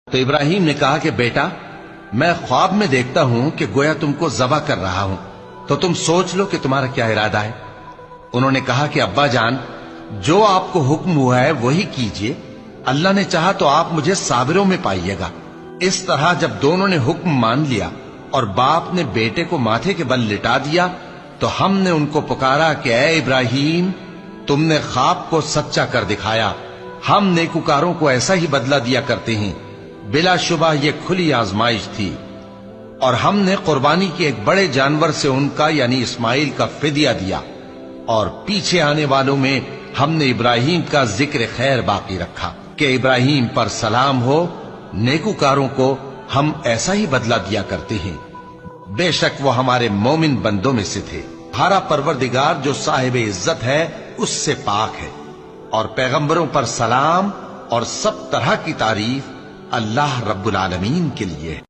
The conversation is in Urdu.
تو ابراہیم نے کہا کہ بیٹا میں خواب میں دیکھتا ہوں کہ گویا تم کو ذبح کر رہا ہوں، تو تم سوچ لو کہ تمہارا کیا ارادہ ہے۔ انہوں نے کہا کہ ابا جان جو آپ کو حکم ہوا ہے وہی کیجئے، اللہ نے چاہا تو آپ مجھے صابروں میں پائیے گا۔ اس طرح جب دونوں نے حکم مان لیا اور باپ نے بیٹے کو ماتھے کے بل لٹا دیا تو ہم نے ان کو پکارا کہ اے ابراہیم تم نے خواب کو سچا کر دکھایا، ہم نیکوکاروں کو ایسا ہی بدلہ دیا کرتے ہیں، بلا شبہ یہ کھلی آزمائش تھی۔ اور ہم نے قربانی کے ایک بڑے جانور سے ان کا یعنی اسماعیل کا فدیہ دیا، اور پیچھے آنے والوں میں ہم نے ابراہیم کا ذکر خیر باقی رکھا کہ ابراہیم پر سلام ہو، نیکوکاروں کو ہم ایسا ہی بدلہ دیا کرتے ہیں، بے شک وہ ہمارے مومن بندوں میں سے تھے۔ ہمارا پروردگار جو صاحب عزت ہے اس سے پاک ہے، اور پیغمبروں پر سلام اور سب طرح کی تعریف اللہ رب العالمین کے لیے ہے۔